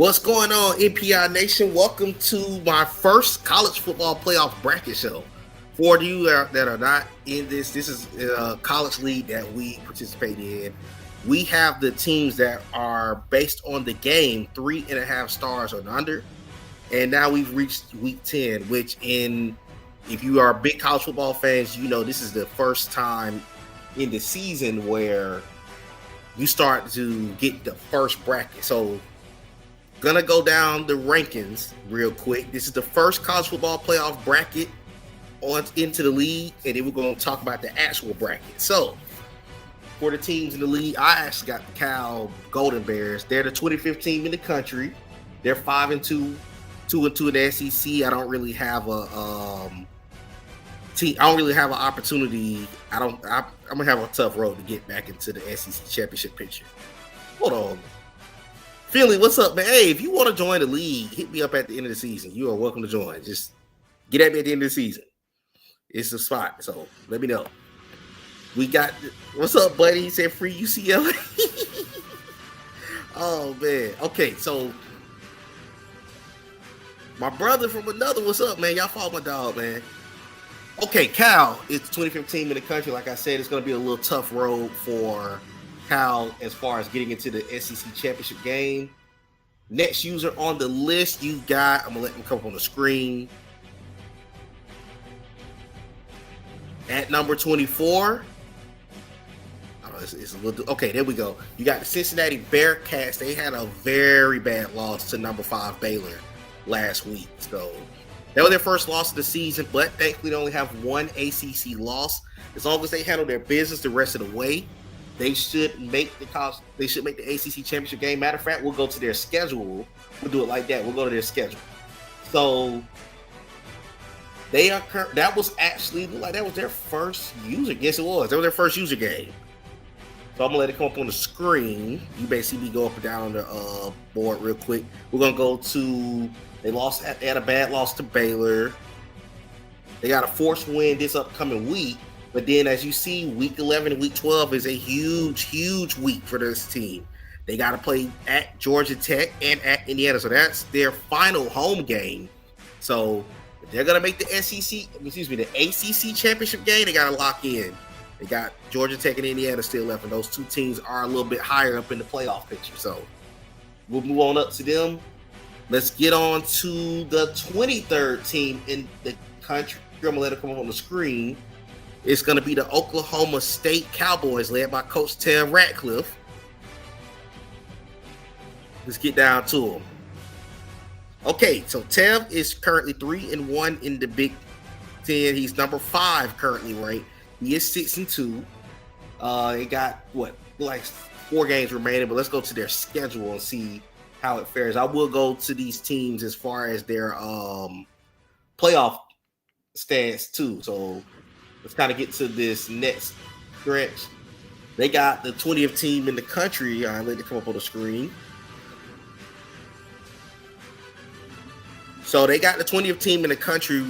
What's going on, NPI Nation? Welcome to my first college football playoff bracket show. For you that are not in this is a college league that we participate in. We have the teams that are based on the game, 3.5 stars or under. And now we've reached week 10, if you are big college football fans, you know this is the first time in the season where you start to get the first bracket. So gonna go down the rankings real quick. This is the first college football playoff bracket into the league, and then we're gonna talk about the actual bracket. So for the teams in the league, I actually got the Cal Golden Bears. They're the 25th team in the country. They're 5-2, 2-2 in the SEC. I don't really have a team. I don't really have an opportunity. I'm gonna have a tough road to get back into the SEC championship picture. Hold on. Philly, what's up, man? Hey, if you want to join the league, hit me up at the end of the season. You are welcome to join. Just get at me at the end of the season. It's a spot, so let me know. We got, what's up, buddy? He said free UCLA. Oh, man. Okay, so my brother from another, what's up, man? Y'all follow my dog, man. Okay, Cal, it's the 25th team in the country. Like I said, it's going to be a little tough road for Cal as far as getting into the SEC championship game. Next user on the list you got, I'm gonna let them come up on the screen. At number 24. Oh, it's a little, okay, there we go. You got the Cincinnati Bearcats. They had a very bad loss to number 5 Baylor last week. So that was their first loss of the season, but thankfully they only have one ACC loss. As long as they handle their business the rest of the way, they should make the ACC championship game. Matter of fact, we'll go to their schedule. We'll do it like that. We'll go to their schedule. So they are. That was actually that was their first user. Yes, it was. That was their first user game. So I'm gonna let it come up on the screen. You basically go up and down on the board real quick. We're gonna go to. They had a bad loss to Baylor. They got a forced win this upcoming week. But then, as you see, week 11 and week 12 is a huge, huge week for this team. They got to play at Georgia Tech and at Indiana. So that's their final home game. So if they're going to make the ACC championship game, they got to lock in. They got Georgia Tech and Indiana still left, and those two teams are a little bit higher up in the playoff picture. So we'll move on up to them. Let's get on to the 23rd team in the country. I'm going to let it come up on the screen. It's going to be the Oklahoma State Cowboys, led by Coach Ted Ratcliffe. Let's get down to them. Okay, so Tev is currently 3-1 in the Big Ten. He's number 5 currently ranked. He is 6-2. They got 4 games remaining, but let's go to their schedule and see how it fares. I will go to these teams as far as their playoff stance too. So let's kind of get to this next stretch. They got the 20th team in the country. I'll let it come up on the screen. So they got the 20th team in the country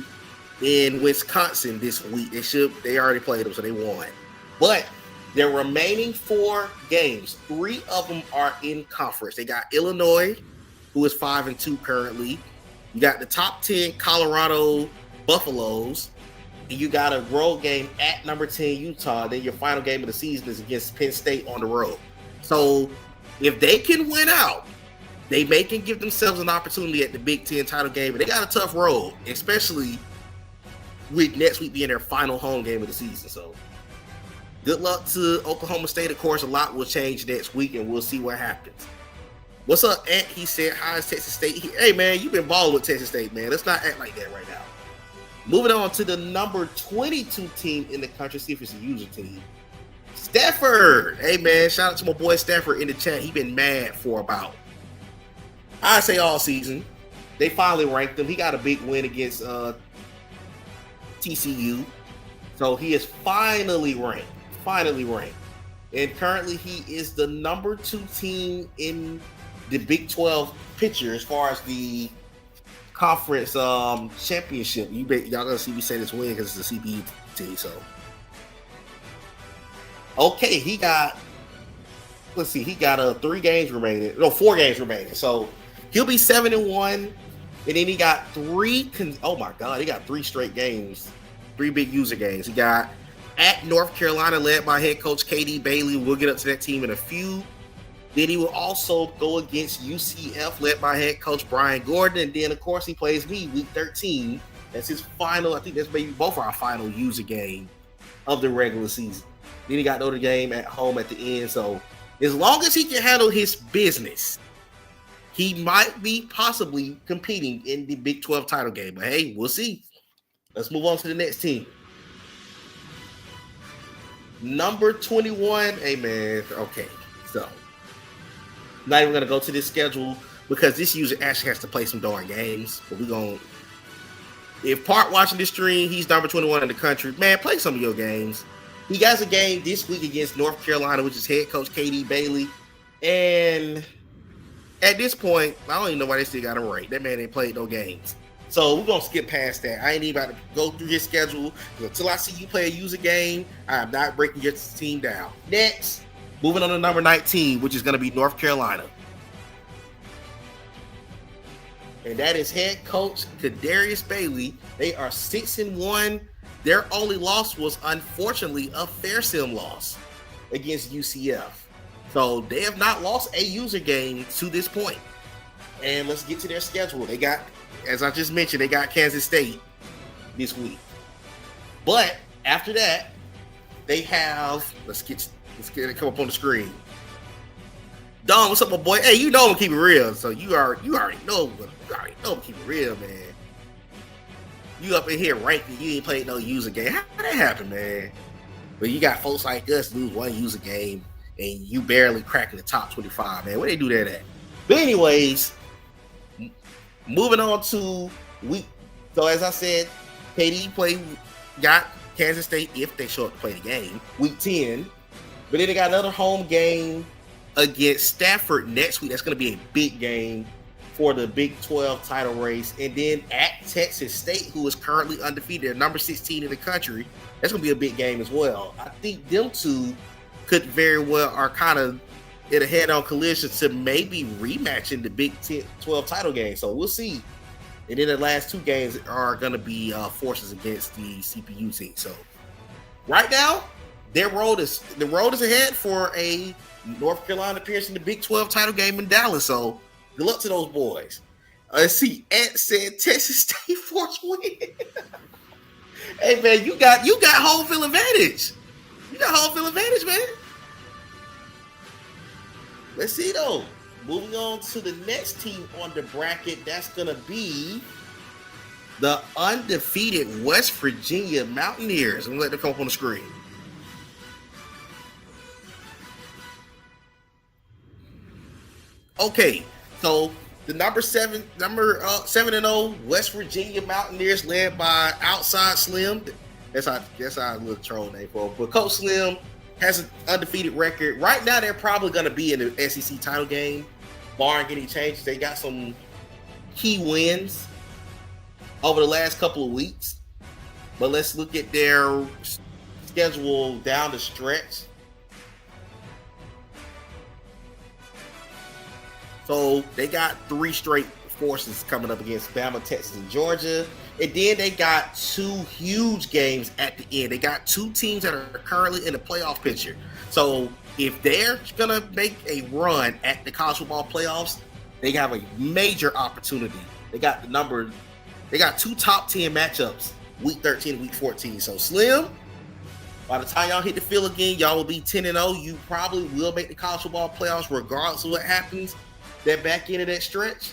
in Wisconsin this week. They already played them, so they won. But their remaining 4 games, 3 of them are in conference. They got Illinois, who is 5-2 currently. You got the top 10 Colorado Buffaloes. And you got a road game at number 10 Utah. Then your final game of the season is against Penn State on the road. So if they can win out, they can give themselves an opportunity at the Big Ten title game. But they got a tough road, especially with next week being their final home game of the season. So good luck to Oklahoma State. Of course, a lot will change next week, and we'll see what happens. What's up, Ant? He said, hi, is Texas State. Hey, man, you've been balling with Texas State, man. Let's not act like that right now. Moving on to the number 22 team in the country. See if it's a user team. Stafford. Hey, man, shout out to my boy Stafford in the chat. He been mad for about, I say, all season. They finally ranked him. He got a big win against TCU. So he is finally ranked. And currently he is the number 2 team in the Big 12 picture as far as the conference championship. Y'all gonna see me say this win because it's a CBE team. So okay, he got 4 games remaining. So He'll be 7-1, and then he got oh my God, he got 3 straight games, 3 big user games. He got at North Carolina, led by head coach KD Bailey. We'll get up to that team in a few. Then he will also go against UCF, led by head coach Brian Gordon. And then, of course, he plays me week 13. That's his final. I think that's maybe both our final user game of the regular season. Then he got Notre Dame at home at the end. So as long as he can handle his business, he might be possibly competing in the Big 12 title game. But hey, we'll see. Let's move on to the next team. Number 21. Hey, man. Okay. So not even going to go to this schedule because this user actually has to play some darn games. But we're going to, if Part watching this stream, he's number 21 in the country. Man, play some of your games. He has a game this week against North Carolina, which is head coach KD Bailey. And at this point, I don't even know why they still got him ranked. That man ain't played no games. So we're going to skip past that. I ain't even about to go through his schedule. Until I see you play a user game, I'm not breaking your team down. Next, moving on to number 19, which is going to be North Carolina. And that is head coach Kadarius Bailey. They are 6-1. Their only loss was, unfortunately, a fair sim loss against UCF. So they have not lost a user game to this point. And let's get to their schedule. They got, as I just mentioned, they got Kansas State this week. But after that, they have, let's get it come up on the screen. Don, what's up, my boy? Hey, you know I'm keep it real. So you already know I'm keep it real, man. You up in here ranking, you ain't played no user game. How that happen, man? But you got folks like us lose one user game and you barely cracking the top 25, man. Where they do that at? But anyways, moving on to week. So as I said, KD got Kansas State if they show up to play the game, week 10. But then they got another home game against Stafford next week. That's going to be a big game for the Big 12 title race. And then at Texas State, who is currently undefeated, they're number 16 in the country. That's going to be a big game as well. I think them two could very well are kind of in a head-on collision to maybe rematching the Big 12 title game. So we'll see. And then the last 2 games are going to be forces against the CPU team. So right now, the road is ahead for a North Carolina appearance in the Big 12 title game in Dallas. So good luck to those boys. Let's see. Ant said Texas State force win. Hey man, you got home field advantage. You got home field advantage, man. Let's see though. Moving on to the next team on the bracket, that's gonna be the undefeated West Virginia Mountaineers. I'm gonna let them come up on the screen. Okay, so the number 7-0 West Virginia Mountaineers, led by Outside Slim. That's our little troll name for him. But Coach Slim has an undefeated record. Right now, they're probably going to be in the SEC title game, barring any changes. They got some key wins over the last couple of weeks. But let's look at their schedule down the stretch. So they got 3 straight forces coming up against Bama, Texas, and Georgia. And then they got 2 huge games at the end. They got 2 teams that are currently in the playoff picture. So if they're going to make a run at the college football playoffs, they have a major opportunity. They got 2 top 10 matchups, week 13 and week 14. So Slim, by the time y'all hit the field again, y'all will be 10-0. You probably will make the college football playoffs regardless of what happens that back end of that stretch.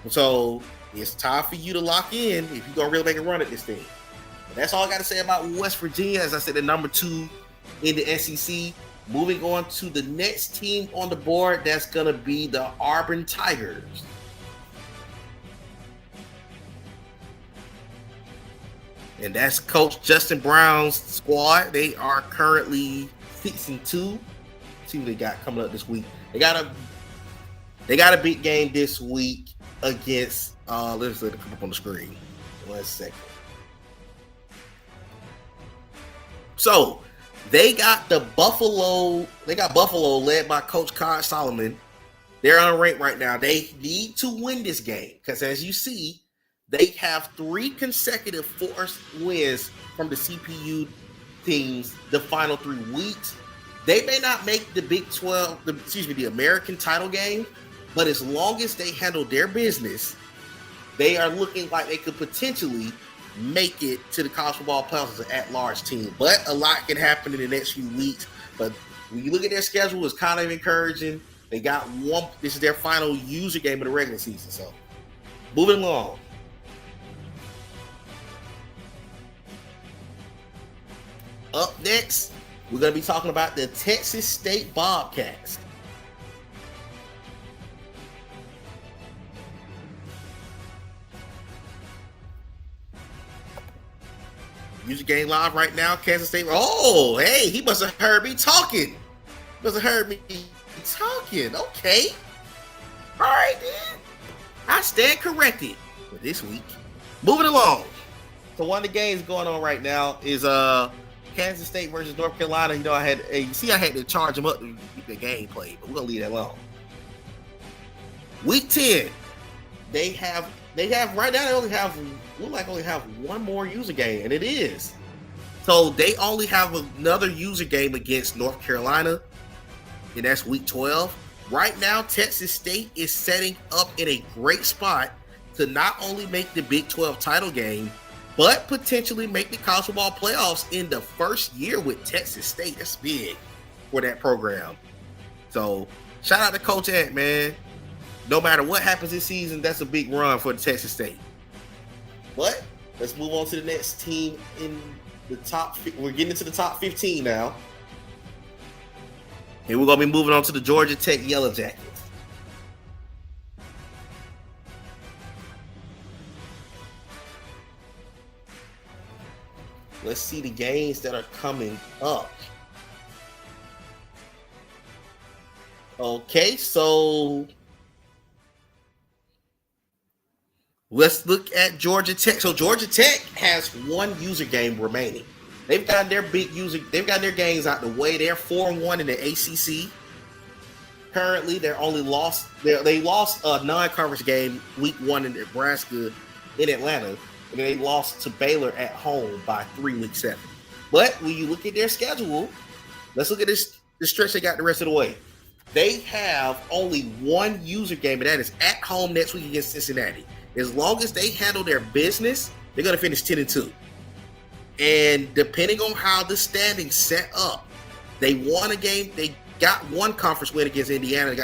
So it's time for you to lock in if you're gonna really make a run at this thing. But that's all I got to say about West Virginia. As I said, the number 2 in the SEC. Moving on to the next team on the board, that's gonna be the Auburn Tigers. And that's Coach Justin Brown's squad. They are currently 6-2. See what they got coming up this week. They got a big game this week against let's let it come up on the screen. 1 second. So they got Buffalo led by Coach Cod Solomon. They're unranked right now. They need to win this game because, as you see, they have 3 consecutive forced wins from the CPU teams the final 3 weeks. They may not make the Big 12, the American title game, but as long as they handle their business, they are looking like they could potentially make it to the college football playoffs as an at-large team. But a lot can happen in the next few weeks. But when you look at their schedule, it's kind of encouraging. They got one. This is their final user game of the regular season. So, moving along. Up next, we're going to be talking about the Texas State Bobcats. User game live right now, Kansas State. Oh, hey, he must have heard me talking. Okay. All right, then. I stand corrected for this week. Moving along. So one of the games going on right now is Kansas State versus North Carolina. You know, I had to charge them up to get the game played, but we're gonna leave that alone. Week 10, they have right now. They only have one more user game, and it is. So they only have another user game against North Carolina, and that's week 12. Right now, Texas State is setting up in a great spot to not only make the Big 12 title game, but potentially make the college football playoffs in the first year with Texas State. That's big for that program. So shout out to Coach Ant, man. No matter what happens this season, that's a big run for the Texas State. But let's move on to the next team in the top. We're getting into the top 15 now. And we're going to be moving on to the Georgia Tech Yellow Jackets. Let's see the games that are coming up. Okay, so let's look at Georgia Tech. So Georgia Tech has one user game remaining. They've got their games out the way. They're 4-1 in the ACC. Currently, they lost a non-conference game week 1 in Nebraska in Atlanta, and they lost to Baylor at home by 3 week 7. But when you look at their schedule, let's look at the stretch they got the rest of the way. They have only one user game, and that is at home next week against Cincinnati. As long as they handle their business, they're going to finish 10-2. And depending on how the standings set up, they won a game. They got one conference win against Indiana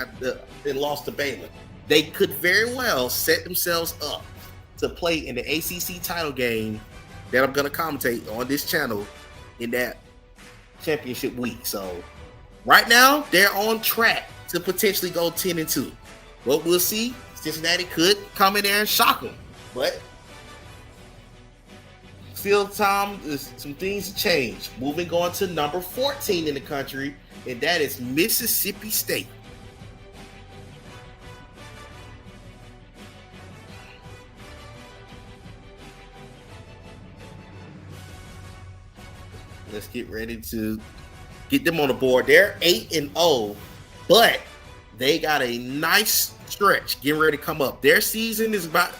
and lost to Baylor. They could very well set themselves up to play in the ACC title game that I'm going to commentate on this channel in that championship week. So right now, they're on track to potentially go 10-2. But we'll see. Cincinnati could come in there and shock them. But still time, some things to change. Moving on to number 14 in the country, and that is Mississippi State. Let's get ready to get them on the board. They're 8-0, but they got a nice stretch getting ready to come up. Their season is about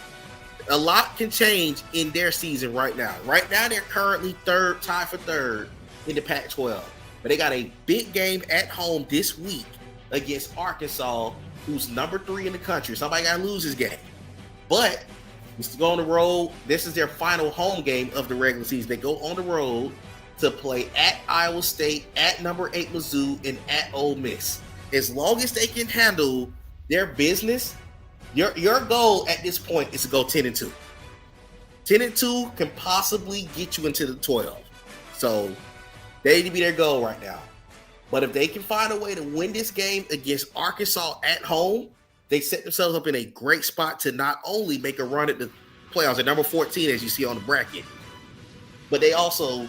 a lot can change in their season right now. Right now, they're currently tied for third in the Pac-12. But they got a big game at home this week against Arkansas, who's number 3 in the country. Somebody got to lose this game. But to go on the road, this is their final home game of the regular season. They go on the road to play at Iowa State, at number 8 Mizzou, and at Ole Miss. As long as they can handle their business, your goal at this point is to go 10-2. 10-2 can possibly get you into the 12. So they need to be their goal right now. But if they can find a way to win this game against Arkansas at home, they set themselves up in a great spot to not only make a run at the playoffs at number 14, as you see on the bracket, but they also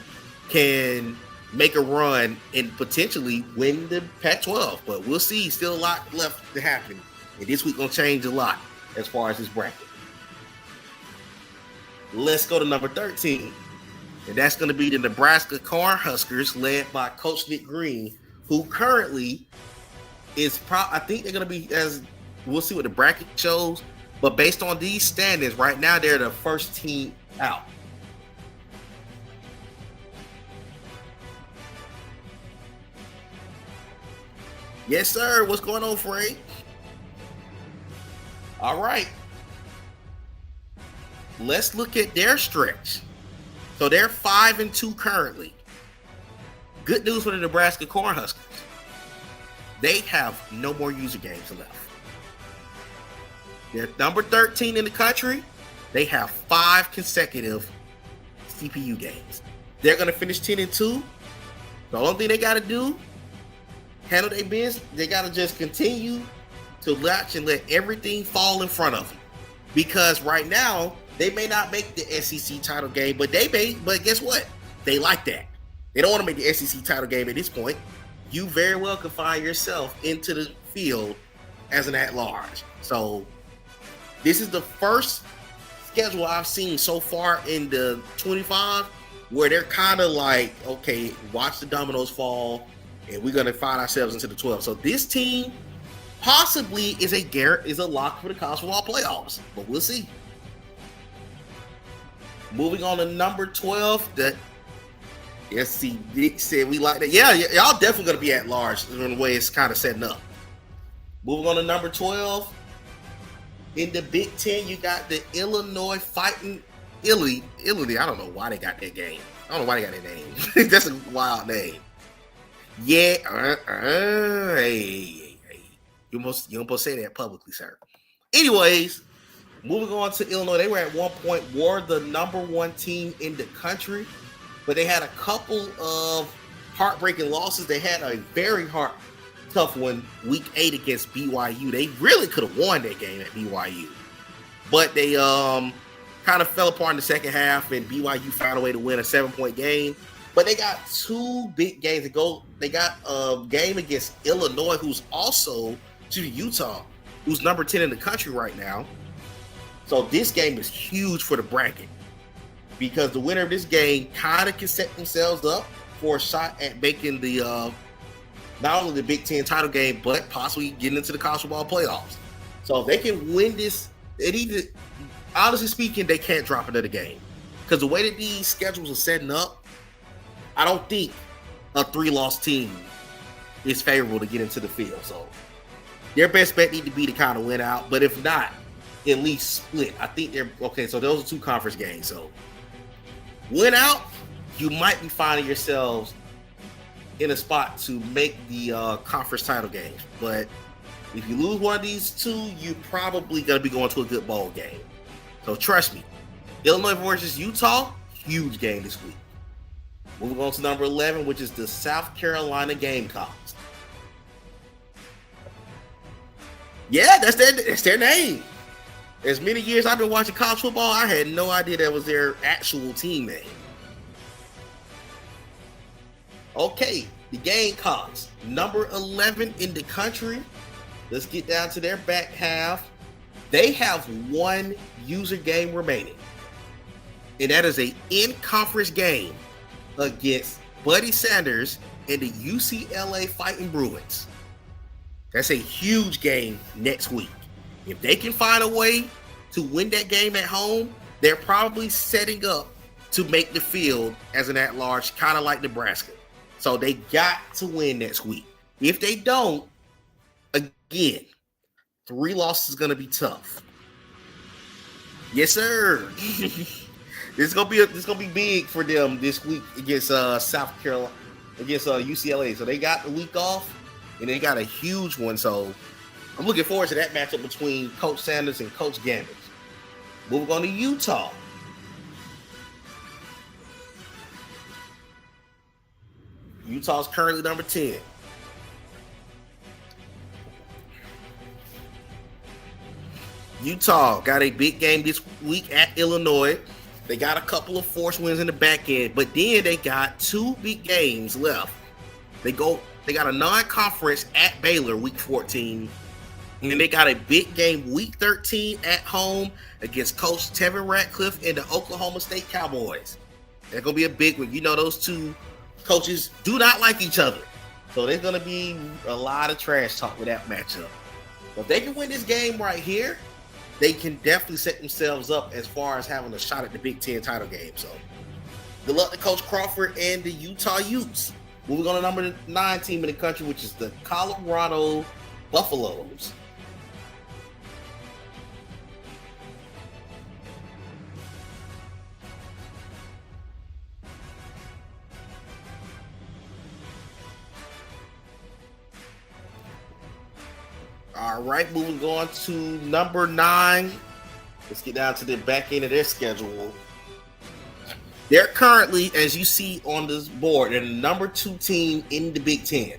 can make a run and potentially win the Pac-12. But we'll see. Still a lot left to happen. And this week going to change a lot as far as this bracket. Let's go to number 13. And that's going to be the Nebraska Cornhuskers, led by Coach Nick Green, who currently is I think they're going to be, as We'll see what the bracket shows. But based on these standings, right now they're the first team out. Yes, sir. What's going on, Frank? All right. Let's look at their stretch. So they're 5-2 currently. Good news for the Nebraska Cornhuskers. They have no more user games left. They're number 13 in the country. They have 5 consecutive CPU games. They're going to finish 10-2. The only thing they got to do, handle their business. They got to just continue to latch and let everything fall in front of them. Because right now, they may not make the SEC title game, but they may. But guess what? They like that. They don't want to make the SEC title game at this point. You very well can find yourself into the field as an at-large. So this is the first schedule I've seen so far in the 25 where they're kind of like, okay, watch the dominoes fall, and we're going to find ourselves into the 12. So this team possibly is a lock for the college football playoffs, but we'll see. Moving on to number 12, the SC Dick said we like that. Yeah, y'all definitely going to be at large in the way it's kind of setting up. Moving on to number 12. In the Big Ten, you got the Illinois Fighting Illy. I don't know why they got that game. I don't know why they got that name. That's a wild name. Yeah. Hey. You almost say that publicly, sir. Anyways, moving on to Illinois. They were at one point the number 1 team in the country, but they had a couple of heartbreaking losses. They had a very tough one week 8 against BYU. They really could have won that game at BYU, but they kind of fell apart in the second half, and BYU found a way to win a 7-point game. But they got 2 big games to go. They got a game against Illinois, who's also Utah, who's number 10 in the country right now. So this game is huge for the bracket, because the winner of this game kind of can set themselves up for a shot at making the not only the Big Ten title game, but possibly getting into the college football playoffs. So if they can win this, honestly speaking, they can't drop another game, because the way that these schedules are setting up, I don't think a 3-loss team is favorable to get into the field. So their best bet need to be to kind of win out, but if not, at least split. I think they're okay. So those are 2 conference games. So win out, you might be finding yourselves in a spot to make the conference title games. But if you lose one of these 2, you're probably going to be going to a good bowl game. So trust me, Illinois versus Utah, huge game this week. Moving on to number 11, which is the South Carolina Gamecocks. Yeah, that's their name. As many years I've been watching college football, I had no idea that was their actual team name. Okay, the Gamecocks, number 11 in the country. Let's get down to their back half. They have 1 user game remaining, and that is a in-conference game against Buddy Sanders and the UCLA Fighting Bruins. That's a huge game next week. If they can find a way to win that game at home, they're probably setting up to make the field as an at-large, kind of like Nebraska. So they got to win next week. If they don't, again, 3 losses is going to be tough. Yes, sir. This is gonna be big for them this week against South Carolina, against UCLA. So they got the week off, and they got a huge one. So I'm looking forward to that matchup between Coach Sanders and Coach Gambit. Moving on to Utah. Utah's currently number 10. Utah got a big game this week at Illinois. They got a couple of forced wins in the back end, but then they got 2 big games left. They got a non-conference at Baylor week 14, and then they got a big game week 13 at home against Coach Tevin Ratcliffe and the Oklahoma State Cowboys. That's gonna be a big one. You know, those 2 coaches do not like each other, so there's gonna be a lot of trash talk with that matchup. If they can win this game right here, they can definitely set themselves up as far as having a shot at the Big Ten title game. So good luck to Coach Crawford and the Utah Utes. Moving on to number 9 team in the country, which is the Colorado Buffaloes. All right, moving on to number 9. Let's get down to the back end of their schedule. They're currently, as you see on this board, they're the number 2 team in the Big Ten.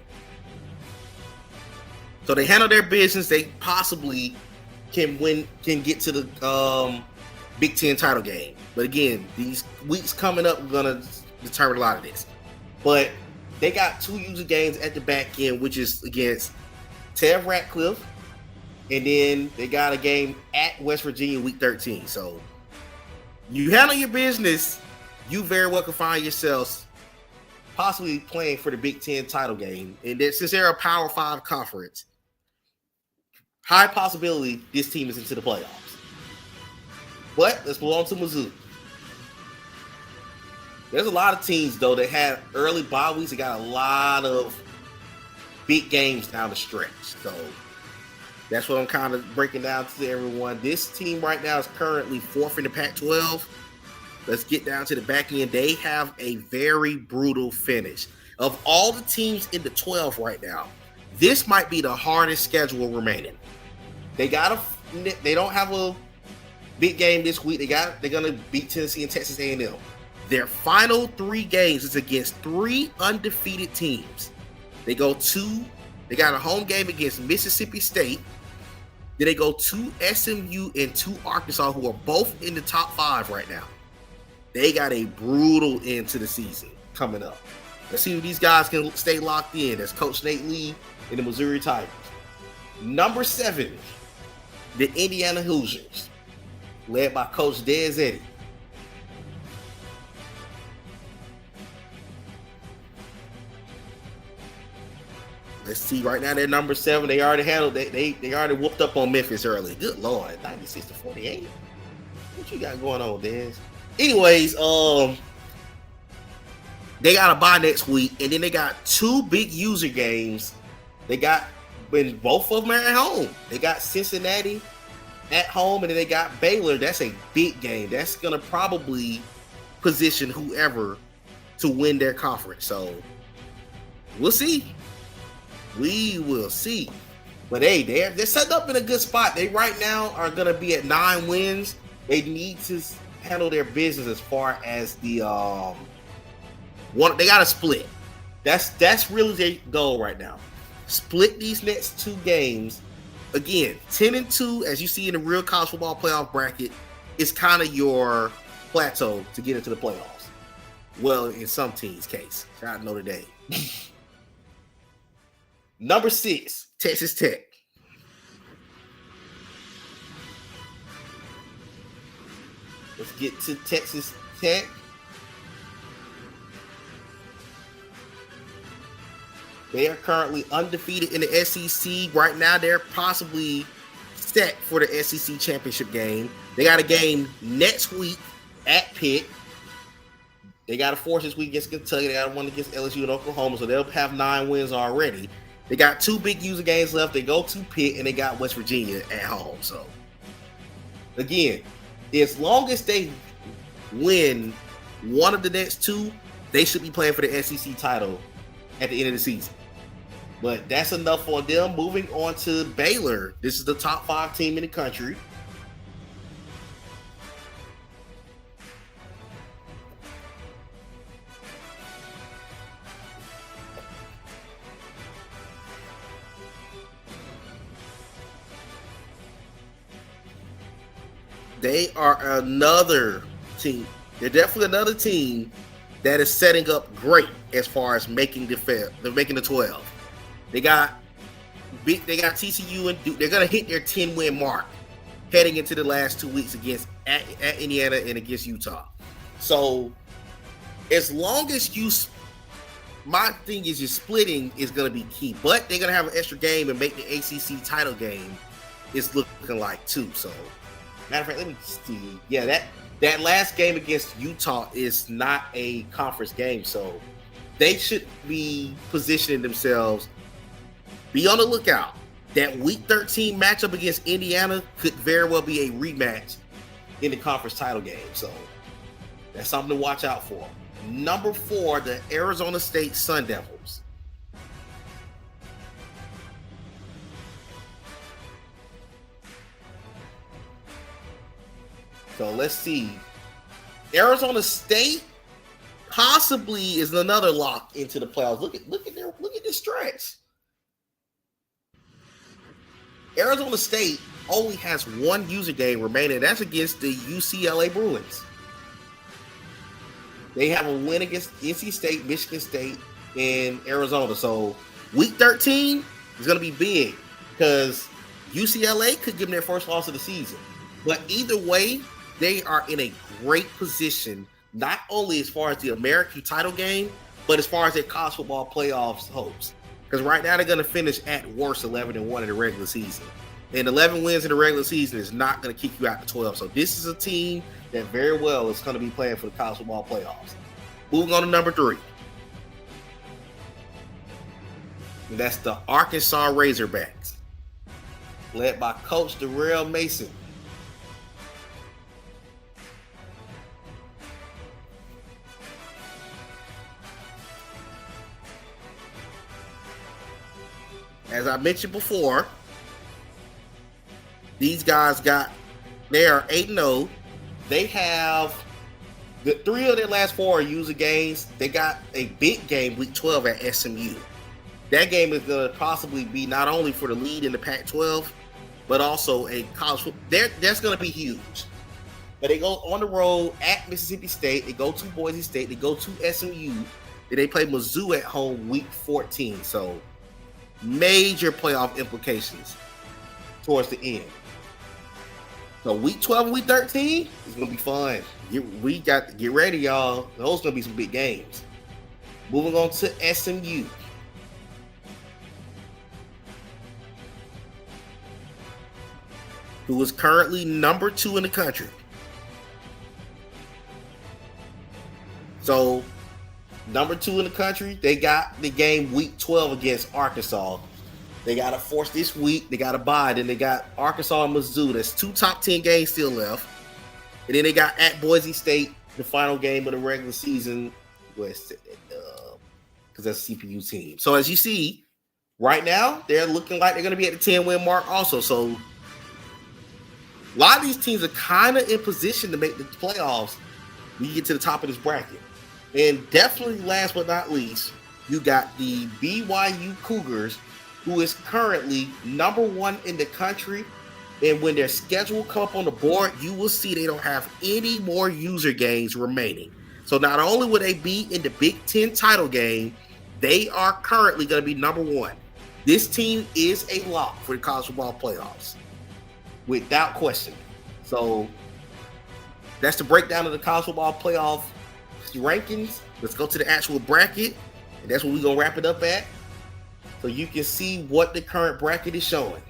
So they handle their business. They possibly can get to the Big Ten title game. But again, these weeks coming up are gonna determine a lot of this. But they got 2 user games at the back end, which is against Tev Ratcliffe, and then they got a game at West Virginia week 13. So you handle your business, you very well can find yourselves possibly playing for the Big Ten title game. And since they're a Power 5 conference, high possibility this team is into the playoffs. But let's move on to Mizzou. There's a lot of teams, though, that had early bye weeks. They got a lot of big games down the stretch. So that's what I'm kind of breaking down to everyone. This team right now is currently 4th in the Pac-12. Let's get down to the back end. They have a very brutal finish. Of all the teams in the 12 right now, this might be the hardest schedule remaining. They don't have a big game this week. They're gonna beat Tennessee and Texas A&M. Their final 3 games is against 3 undefeated teams. They got a home game against Mississippi State. Then they go to SMU and to Arkansas, who are both in the top 5 right now. They got a brutal end to the season coming up. Let's see if these guys can stay locked in. That's Coach Nate Lee and the Missouri Tigers. Number 7, the Indiana Hoosiers, led by Coach Des Eddy. Let's see. Right now, they're number 7. They already handled. They already whooped up on Memphis early. Good Lord, 96-48. What you got going on, Des? Anyways, they got a bye next week, and then they got 2 big user games. When both of them are at home. They got Cincinnati at home, and then they got Baylor. That's a big game. That's gonna probably position whoever to win their conference. So we'll see. We will see. But hey, they're set up in a good spot. They right now are gonna be at 9 wins. They need to handle their business as far as the they got to split. That's really their goal right now. Split these next 2 games. Again, 10-2, as you see in the real college football playoff bracket, is kind of your plateau to get into the playoffs. Well, in some teams' case, shout out Notre Dame. Number 6, Texas Tech. Let's get to Texas Tech. They are currently undefeated in the SEC. Right now, they're possibly set for the SEC championship game. They got a game next week at Pitt. They got a 4 this week against Kentucky. They got one against LSU and Oklahoma, so they'll have 9 wins already. They got 2 big user games left. They go to Pitt, and they got West Virginia at home. So, again, as long as they win one of the next 2, they should be playing for the SEC title at the end of the season. But that's enough on them. Moving on to Baylor. This is the top 5 team in the country. They are another team. They're definitely another team that is setting up great as far as making the 12. They got TCU and Duke. They're gonna hit their 10-win mark heading into the last 2 weeks at Indiana and against Utah. So as long as my thing is your splitting is gonna be key, but they're gonna have an extra game and make the ACC title game it's looking like too. So, matter of fact, let me see. Yeah, that last game against Utah is not a conference game, so they should be positioning themselves. Be on the lookout. That Week 13 matchup against Indiana could very well be a rematch in the conference title game. So that's something to watch out for. Number 4, the Arizona State Sun Devils. So let's see. Arizona State possibly is another lock into the playoffs. Look at this stretch. Arizona State only has one user game remaining. That's against the UCLA Bruins. They have a win against NC State, Michigan State, and Arizona. So Week 13 is going to be big because UCLA could give them their first loss of the season. But either way, they are in a great position, not only as far as the American title game, but as far as their college football playoffs hopes. Because right now they're going to finish at worst 11-1 in the regular season. And 11 wins in the regular season is not going to keep you out to 12. So this is a team that very well is going to be playing for the college football playoffs. Moving on to number 3. And that's the Arkansas Razorbacks, led by Coach Darrell Mason. As I mentioned before, these guys they are 8-0. They have the 3 of their last 4 are user games. They got a big game week 12 at SMU. That game is going to possibly be not only for the lead in the Pac-12, but also a college football. That's going to be huge. But they go on the road at Mississippi State. They go to Boise State. They go to SMU. Then they play Mizzou at home week 14. So major playoff implications towards the end. So week 12 and week 13 is going to be fun. We got to get ready, y'all. Those are going to be some big games. Moving on to SMU. Who is currently number 2 in the country. So number 2 in the country, they got the game week 12 against Arkansas. They got to force this week. They got to bye. Then they got Arkansas and Mizzou. That's 2 top 10 games still left. And then they got at Boise State, the final game of the regular season, because that's a CPU team. So as you see, right now, they're looking like they're going to be at the 10-win mark also. So a lot of these teams are kind of in position to make the playoffs when you get to the top of this bracket. And definitely last but not least, you got the BYU Cougars, who is currently number 1 in the country. And when their schedule come up on the board, you will see they don't have any more user games remaining. So not only will they be in the Big Ten title game, they are currently going to be number 1. This team is a lock for the college football playoffs, without question. So that's the breakdown of the college football playoff rankings. Let's go to the actual bracket, and that's what we're going to wrap it up at. So you can see what the current bracket is showing.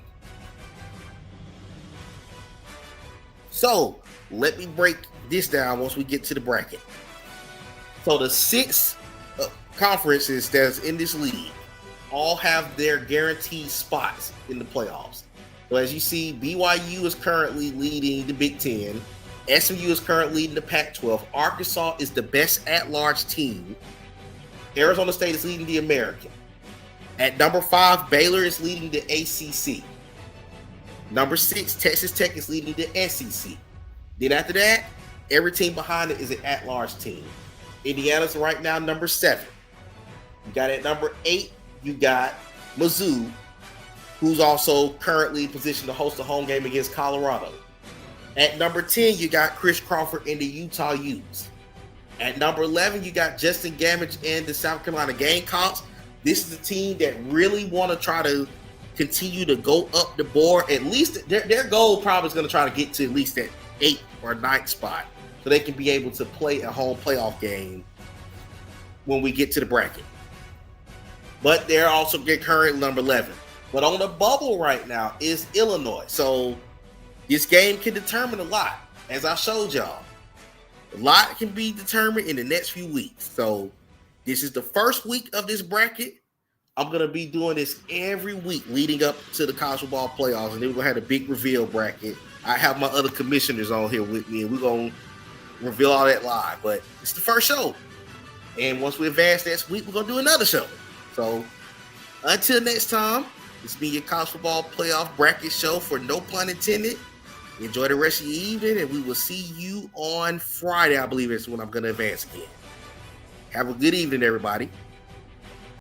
So let me break this down once we get to the bracket. So the 6 conferences that's in this league all have their guaranteed spots in the playoffs. So as you see, BYU is currently leading the Big Ten. SMU is currently leading the Pac-12. Arkansas is the best at-large team. Arizona State is leading the American. At number 5, Baylor is leading the ACC. Number 6, Texas Tech is leading the SEC. Then after that, every team behind it is an at-large team. Indiana's right now number 7. You got at number 8, you got Mizzou, who's also currently positioned to host a home game against Colorado. At number 10, you got Chris Crawford and the Utah Utes. At number 11, you got Justin Gamage and the South Carolina Gamecocks. This is a team that really want to try to continue to go up the board. At least their goal probably is going to try to get to at least that 8th or 9th spot so they can be able to play a home playoff game when we get to the bracket. But they're also current number 11. But on the bubble right now is Illinois. So this game can determine a lot. As I showed y'all, a lot can be determined in the next few weeks. So this is the first week of this bracket. I'm going to be doing this every week leading up to the college football playoffs. And then we're going to have a big reveal bracket. I have my other commissioners on here with me, and we're going to reveal all that live. But it's the first show. And once we advance next week, we're going to do another show. So until next time, it's been your college football playoff bracket show for no pun intended. Enjoy the rest of your evening, and we will see you on Friday. I believe it's when I'm going to advance again. Have a good evening, everybody.